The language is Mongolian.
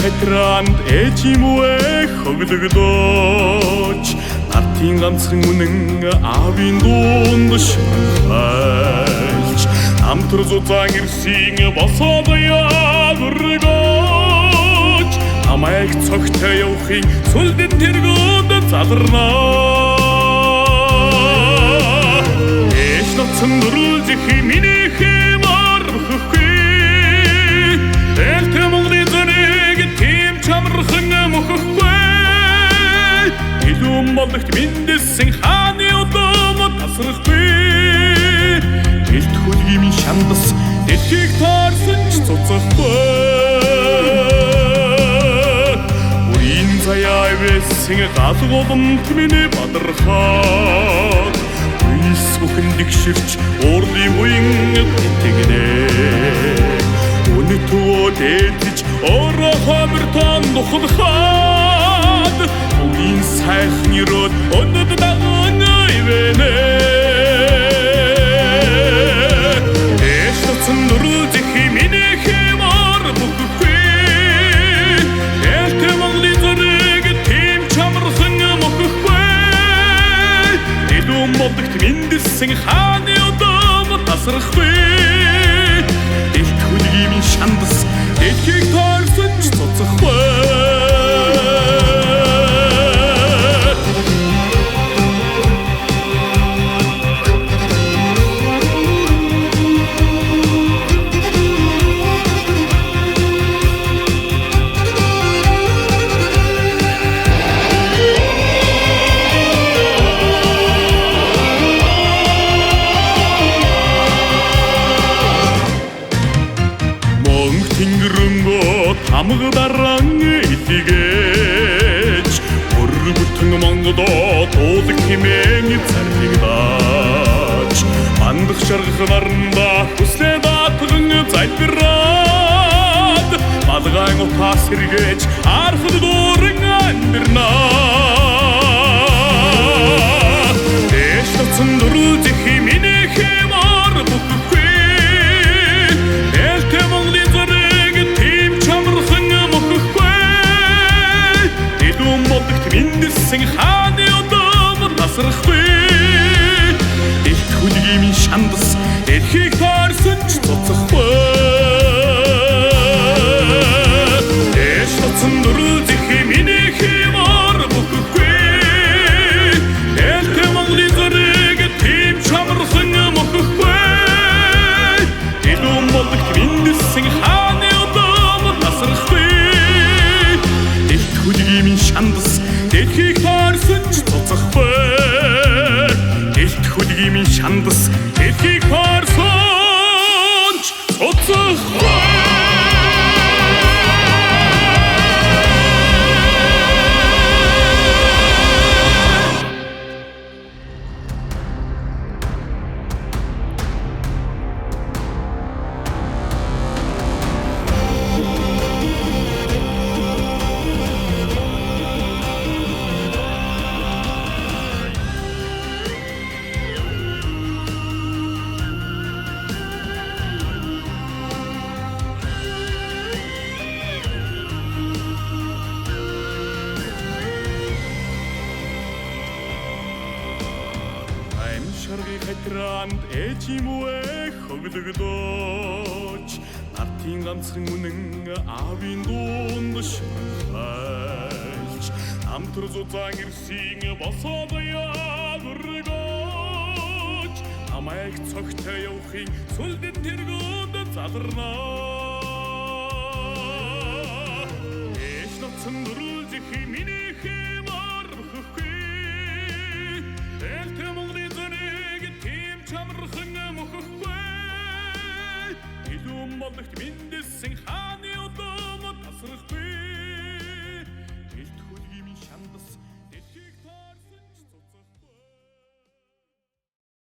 Хайтранд эжимүэ хөглөгдөөч нартын ганцхан үнэн аавын дунд шилхайлж амтар зузаан ирсийн босоод явргооч намайг цогтой явахын сүлдэн тэргөөд заларнаа эш нутсан дөрүүлжих миний хэмар бүхэхгүй элтэ Монголын зэрэг тийм чамархан мөхөхгүй илүүм болдогт миндэсэн хааны удам тасрахгүй элт хөлгийн минь шандас дэлхийг таарсан ч цуцахгүй үрийн заяа ивэсэн галгуудамт миний бадархаад үйс бүхэн дэгширч уурдын буян тэгнэ өнөтөө дээлж ороо хамартан нухалхаад үгийн сайхан ирээд өнөд даган ивэнэ эш нутсан дөрүүлжих миний хэмар бүхэхгүй элтэ Монголын зэрэг тийм чамархан мөхөхгүй илүүм болдогт миндэсэн хааны удам тасрахгүй хөлгийн шандас дэлхийг таарсан ч цуцахгүй хамгадаран илгээж бүр бүтэн Монголоо дуулах хэмээн царлигдаач мандах шаргах наранда хүслээ даатган залбираад малгайн утаас сэргээж архад дууран амьдрнаа эш нутсан дөрүүлжих миний хэмар бүхэхгүй элтэ Монголын зэрэг тийм чамархан мөхөхгүй илүүм болдогт миндэсэн хааны удам тасрахгүй элт хөлгийн минь шандас дэлхийг таарсан ч цуцахгүй эш нутсан дөрүүлжих миний хэмар бүхэхгүй элтэ Монголын зэрэг тийм чамархан мөхөхгүй илүүм болдогт миндэсэн хааны удам тасрахгүй элт хөлгийн минь шандас дэлхийг таарсан ч цуцахгүй элт хөлгийн минь шандас дэлхийг таарсан ч цуцахгүй хайтранд эжимүэ хөглөгдөөч нартын ганцхан үнэн аавын дунд шилхайлж амтар зузаан ирсийн босоод явргооч намайг цогтой явахын сүлдэн тэргөөд заларнаа эш нутсан дөрүүлжих миний хэмар бүхэхгүй элтэ Монголын зэрэг тийм чамархан мөхөхгүй илүүм ирсэн